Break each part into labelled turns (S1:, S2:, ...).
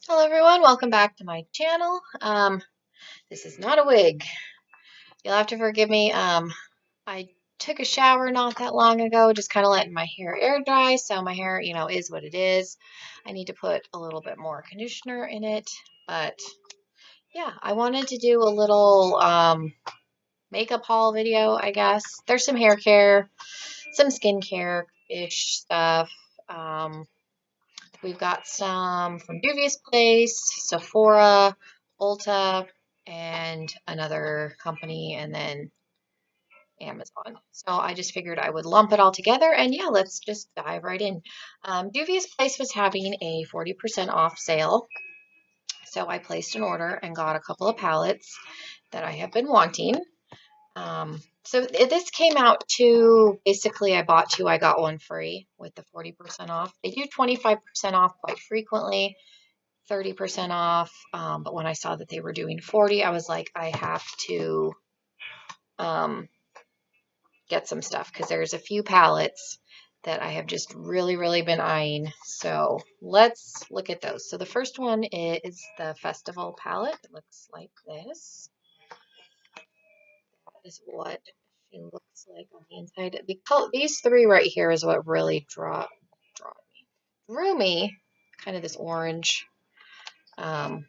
S1: Hello everyone, welcome back to my channel. This is not a wig. You'll have to forgive me. I took a shower not that long ago, just kind of letting my hair air dry, so my hair, is what it is. I need to put a little bit more conditioner in it, but yeah, I wanted to do a little makeup haul video, I guess. There's some hair care, some skincare-ish stuff. We've got some from Juvies Place, Sephora, Ulta, and another company, and then Amazon. So I just figured I would lump it all together, and yeah, let's just dive right in. Juvies Place was having a 40% off sale, so I placed an order and got a couple of palettes that I have been wanting. So this came out to basically I bought two, I got one free with the 40% off. They do 25% off quite frequently, 30% off. But when I saw that they were doing 40, I was like, I have to get some stuff because there's a few palettes that I have just really been eyeing. So let's look at those. So the first one is the Festival palette. It looks like this. That is what she looks like on the inside. These three right here is what really drew me. Kind of this orange. Let's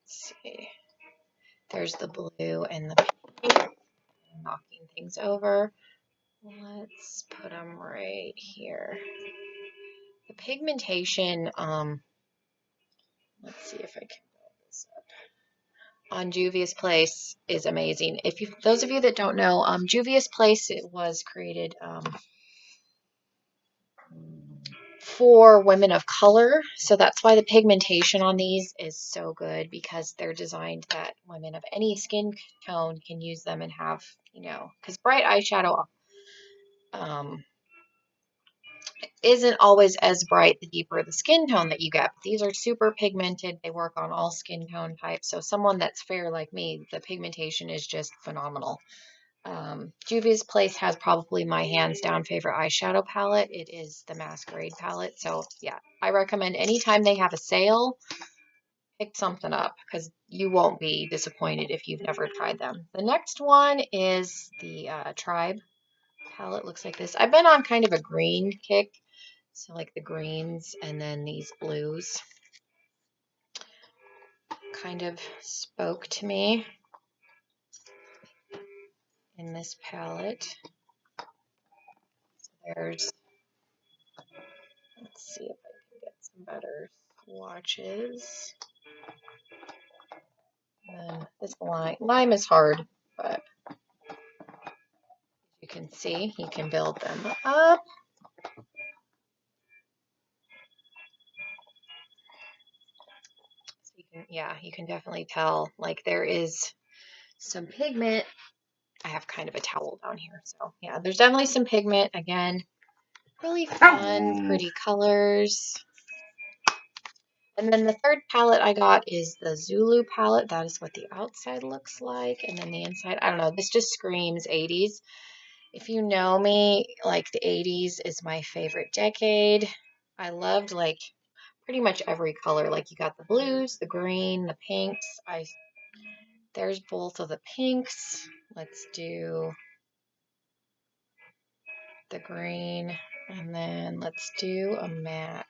S1: see. There's the blue and the pink. I'm knocking things over. Let's put them right here. The pigmentation, let's see if I can build this up. On Juvies Place is amazing. Those of you that don't know, Juvies Place, it was created for women of color, so that's why the pigmentation on these is so good, because they're designed that women of any skin tone can use them and have, because bright eyeshadow isn't always as bright the deeper the skin tone that you get. These are super pigmented. They work on all skin tone types. So someone that's fair like me, the pigmentation is just phenomenal. Juvies Place has probably my hands down favorite eyeshadow palette. It is the Masquerade palette. So yeah, I recommend anytime they have a sale, pick something up because you won't be disappointed if you've never tried them. The next one is the Tribe palette. Looks like this. I've been on kind of a green kick. So like the greens and then these blues kind of spoke to me in this palette. So let's see if I can get some better swatches. And then this lime is hard, but you can see you can build them up. You can definitely tell like there is some pigment. I have kind of a towel down here, so yeah, there's definitely some pigment. Again, really fun, pretty colors. And then the third palette I got is the Zulu palette. That is what the outside looks like. And then the inside, I don't know, this just screams 80s. If you know me, like the 80s is my favorite decade. I loved like pretty much every color. Like you got the blues, the green, the pinks. There's both of the pinks. Let's do the green, and then let's do a matte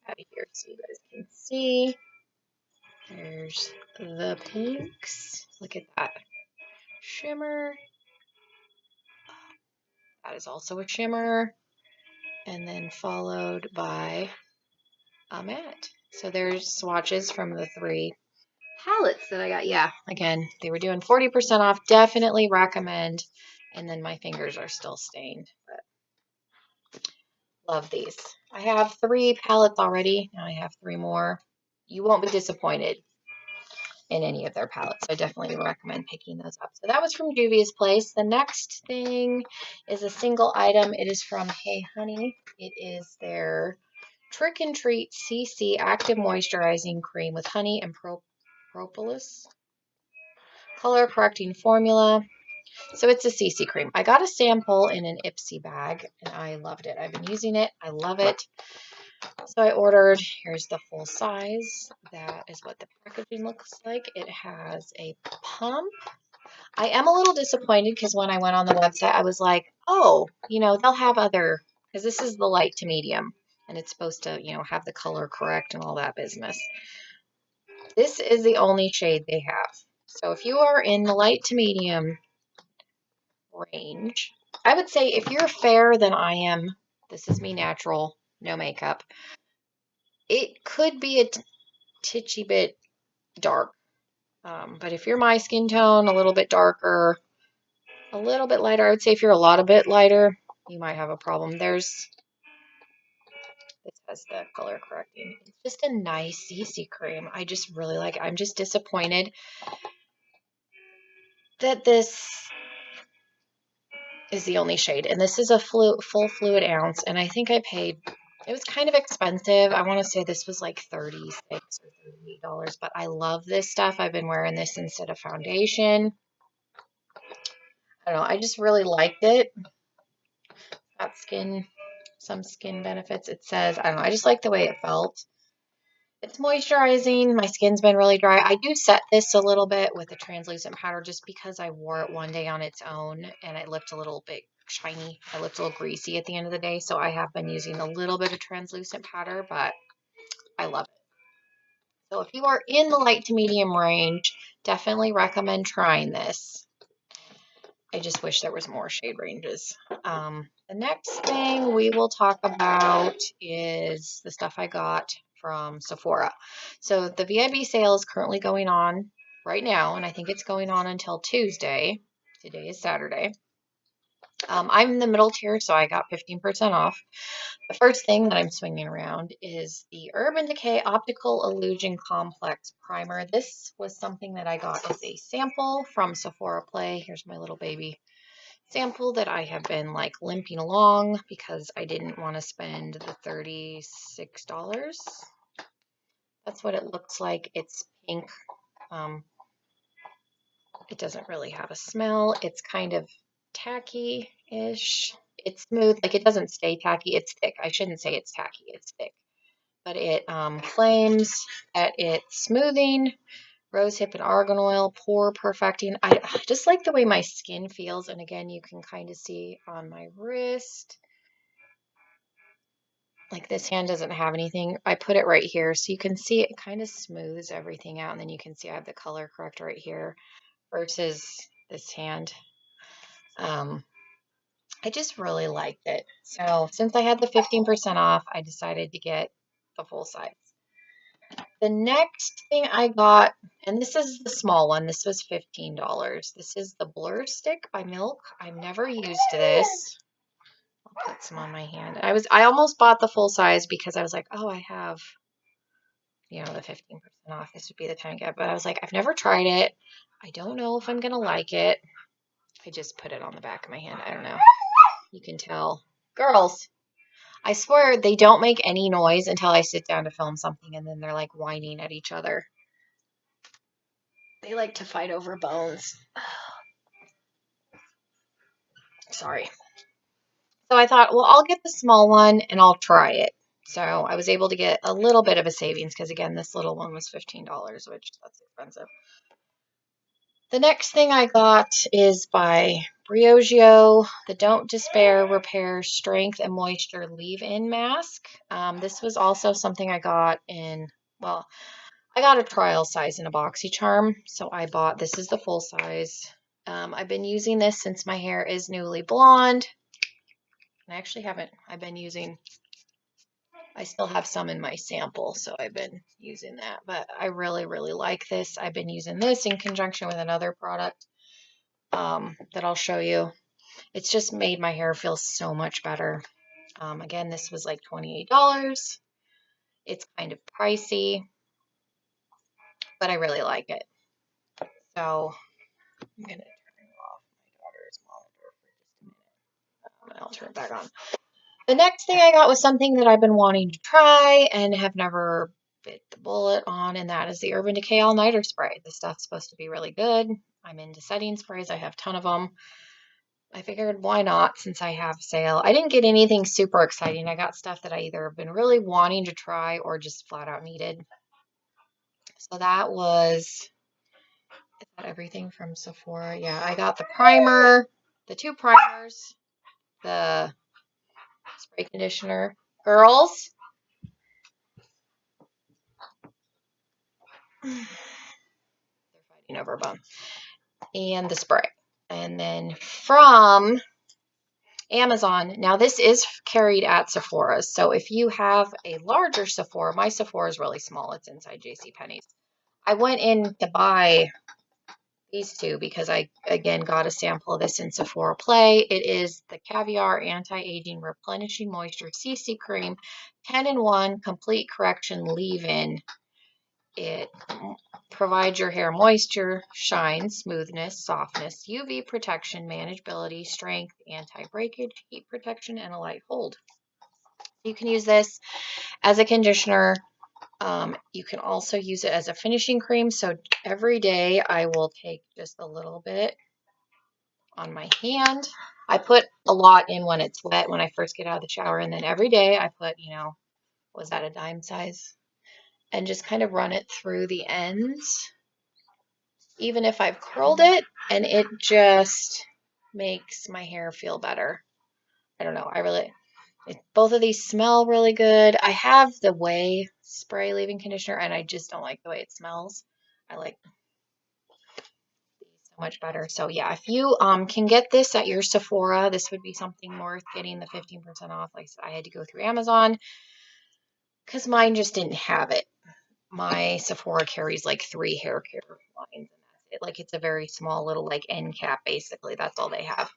S1: out of here so you guys can see. There's the pinks. Look at that shimmer. That is also a shimmer, and then followed by a matte. So there's swatches from the three palettes that I got. Yeah, again, they were doing 40% off. Definitely recommend. And then my fingers are still stained, but love these. I have 3 palettes already. Now I have 3 more. You won't be disappointed in any of their palettes. I definitely recommend picking those up. So that was from Juvies Place. The next thing is a single item. It is from Hey Honey. It is their Trick and Treat CC Active Moisturizing Cream with honey and propolis color correcting formula. So it's a CC cream. I got a sample in an Ipsy bag, and I loved it. I've been using it. I love it. So I ordered, here's the full size. That is what the packaging looks like. It has a pump. I am a little disappointed because when I went on the website, I was like, oh, you know, they'll have other, because this is the light to medium, and it's supposed to, you know, have the color correct and all that business. This is the only shade they have. So if you are in the light to medium range, I would say if you're fair than I am, this is me natural, no makeup, it could be a titchy bit dark. But if you're my skin tone, a little bit darker, a little bit lighter, I would say if you're a lot a bit lighter, you might have a problem. This has the color correcting. It's just a nice CC cream. I just really like it. I'm just disappointed that this is the only shade. And this is a full fluid ounce. And I think I paid, it was kind of expensive. I want to say this was like $36 or $38, but I love this stuff. I've been wearing this instead of foundation. I don't know. I just really liked it. Got some skin benefits. It says, I don't know. I just like the way it felt. It's moisturizing. My skin's been really dry. I do set this a little bit with a translucent powder just because I wore it one day on its own and it looked a little bit shiny. I looked a little greasy at the end of the day. So I have been using a little bit of translucent powder, but I love it. So if you are in the light to medium range, definitely recommend trying this. I just wish there was more shade ranges. The next thing we will talk about is the stuff I got from Sephora. So the VIB sale is currently going on right now, and I think it's going on until Tuesday. Today is Saturday. I'm in the middle tier, so I got 15% off. The first thing that I'm swinging around is the Urban Decay Optical Illusion Complex Primer. This was something that I got as a sample from Sephora Play. Here's my little baby sample that I have been like limping along because I didn't want to spend the $36. That's what it looks like. It's pink. It doesn't really have a smell. It's kind of tacky-ish. It's smooth. Like it doesn't stay tacky. It's thick. I shouldn't say it's tacky. It's thick. But it claims that it's smoothing, rosehip and argan oil, pore perfecting. I just like the way my skin feels. And again, you can kind of see on my wrist. Like this hand doesn't have anything. I put it right here so you can see it kind of smooths everything out. And then you can see I have the color correct right here versus this hand. I just really liked it. So since I had the 15% off, I decided to get the full size. The next thing I got, and this is the small one, this was $15. This is the Blur Stick by Milk. I've never used this. I'll put some on my hand. I almost bought the full size because I was like, oh, I have, you know, the 15% off. This would be the time to get it. But I was like, I've never tried it. I don't know if I'm going to like it. I just put it on the back of my hand. I don't know. You can tell. Girls, I swear they don't make any noise until I sit down to film something and then they're like whining at each other. They like to fight over bones. Sorry. So I thought, well, I'll get the small one and I'll try it. So I was able to get a little bit of a savings because, again, this little one was $15, which that's expensive. The next thing I got is by Ryoji, the Don't Despair Repair Strength and Moisture Leave-In Mask. This was also something I got in, well, I got a trial size in a BoxyCharm, so I bought, this is the full size. I've been using this since my hair is newly blonde. I actually haven't, I still have some in my sample, so I've been using that, but I really, really like this. I've been using this in conjunction with another product that I'll show you. It's just made my hair feel so much better. Again, this was like $28. It's kind of pricey, but I really like it. So I'm going to turn off my daughter's monitor for just a minute, and I'll turn it back on. The next thing I got was something that I've been wanting to try and have never bit the bullet on, and that is the Urban Decay All Nighter Spray. This stuff's supposed to be really good. I'm into setting sprays. I have a ton of them. I figured why not since I have a sale. I didn't get anything super exciting. I got stuff that I either have been really wanting to try or just flat out needed. So that was, is that everything from Sephora? Yeah, I got the primer, the 2 primers, the spray conditioner. Girls, they're fighting over a bone. And the spray. And then from Amazon, now this is carried at Sephora's. So if you have a larger Sephora, my Sephora is really small. It's inside JCPenney's. I went in to buy these 2 because I, again, got a sample of this in Sephora Play. It is the Caviar Anti-Aging Replenishing Moisture CC Cream, 10-in-1 Complete Correction Leave-In. It provides your hair moisture, shine, smoothness, softness, UV protection, manageability, strength, anti-breakage, heat protection, and a light hold. You can use this as a conditioner. You can also use it as a finishing cream. So every day I will take just a little bit on my hand. I put a lot in when it's wet when I first get out of the shower. And then every day I put, you know, was that a dime size? And just kind of run it through the ends. Even if I've curled it, and it just makes my hair feel better. I don't know. Both of these smell really good. I have the Way spray leave-in conditioner, and I just don't like the way it smells. I like these so much better. So yeah, if you can get this at your Sephora, this would be something worth getting the 15% off. Like I said, I had to go through Amazon because mine just didn't have it. My Sephora carries like 3 hair care lines. Like it's a very small little like end cap, basically. That's all they have.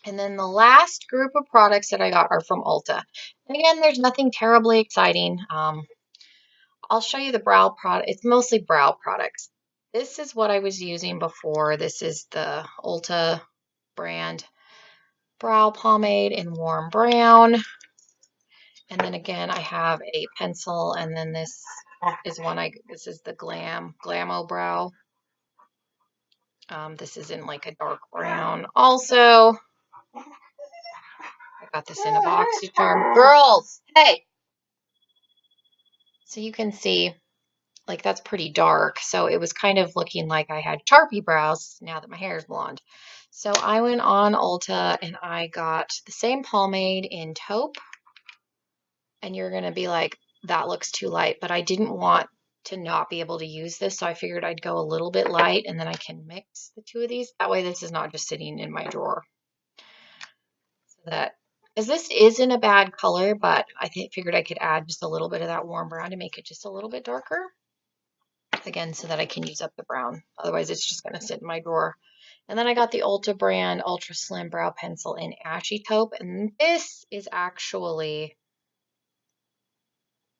S1: And then the last group of products that I got are from Ulta. And again, there's nothing terribly exciting. I'll show you the brow product. It's mostly brow products. This is what I was using before. This is the Ulta brand brow pomade in warm brown. And then again, I have a pencil, and then this is this is the Glamo brow. This is in like a dark brown. Also, I got this in a BoxyCharm. Girls, hey! So you can see, like, that's pretty dark. So it was kind of looking like I had Sharpie brows now that my hair is blonde. So I went on Ulta and I got the same pomade in taupe. And you're going to be like, that looks too light. But I didn't want to not be able to use this, so I figured I'd go a little bit light, and then I can mix the 2 of these. That way this is not just sitting in my drawer. So that, because this isn't a bad color, but I figured I could add just a little bit of that warm brown to make it just a little bit darker. Again, so that I can use up the brown. Otherwise it's just going to sit in my drawer. And then I got the Ulta brand Ultra Slim Brow Pencil in Ashy Taupe, and this is actually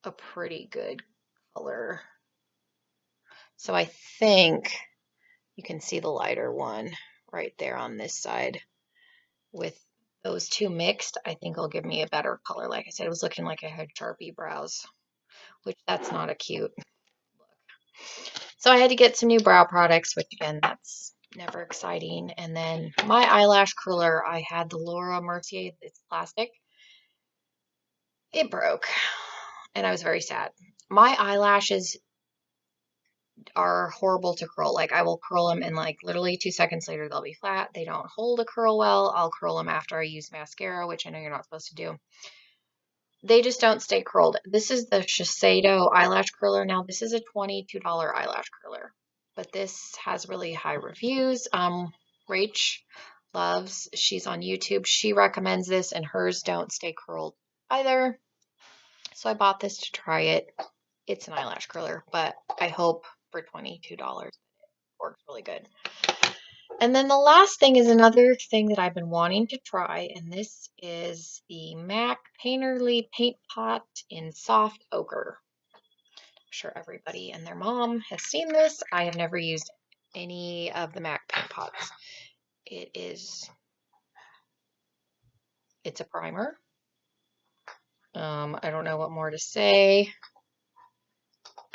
S1: a pretty good color. So I think you can see the lighter one right there on this side. With those 2 mixed, I think it'll give me a better color. Like I said, it was looking like I had Sharpie brows, which that's not a cute look. So I had to get some new brow products, which again, that's never exciting. And then my eyelash curler, I had the Laura Mercier, it's plastic. It broke, and I was very sad. My eyelashes are horrible to curl. Like I will curl them and like literally 2 seconds later they'll be flat. They don't hold a curl well. I'll curl them after I use mascara, which I know you're not supposed to do. They just don't stay curled. This is the Shiseido eyelash curler. Now this is a $22 eyelash curler, but this has really high reviews. Rach loves, she's on YouTube. She recommends this, and hers don't stay curled either. So I bought this to try it. It's an eyelash curler, but I hope for $22 it works really good. And then the last thing is another thing that I've been wanting to try, and this is the MAC Painterly Paint Pot in Soft Ochre. I'm sure everybody and their mom has seen this. I have never used any of the MAC paint pots. It's a primer. I don't know what more to say.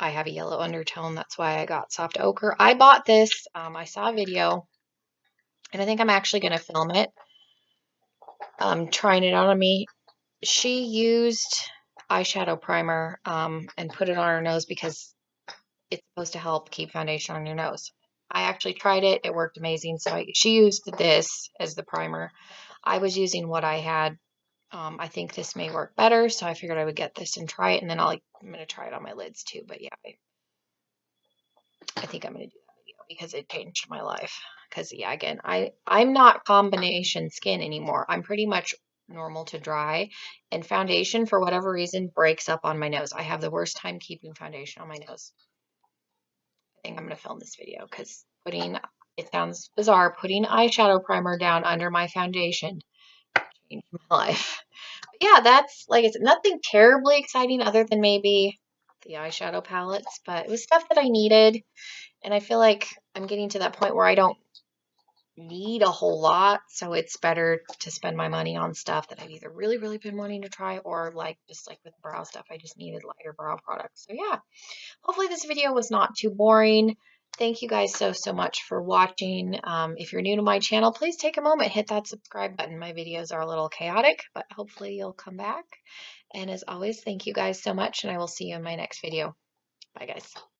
S1: I have a yellow undertone. That's why I got soft ochre. I bought this. I saw a video, and I think I'm actually going to film it. Trying it out on me. She used eyeshadow primer and put it on her nose because it's supposed to help keep foundation on your nose. I actually tried it. It worked amazing. So she used this as the primer. I was using what I had. I think this may work better, so I figured I would get this and try it, and then I'm going to try it on my lids too. But yeah, I think I'm going to do that video because it changed my life. Because yeah, again, I'm not combination skin anymore. I'm pretty much normal to dry, and foundation for whatever reason breaks up on my nose. I have the worst time keeping foundation on my nose. I think I'm going to film this video because it sounds bizarre, putting eyeshadow primer down under my foundation changed my life. But yeah, that's it's nothing terribly exciting other than maybe the eyeshadow palettes, but it was stuff that I needed. And I feel like I'm getting to that point where I don't need a whole lot, so it's better to spend my money on stuff that I've either really, really been wanting to try or just with brow stuff, I just needed lighter brow products. So yeah, hopefully this video was not too boring. Thank you guys so much for watching. If you're new to my channel, please take a moment, hit that subscribe button. My videos are a little chaotic, but hopefully you'll come back. And as always, thank you guys so much, and I will see you in my next video. Bye, guys.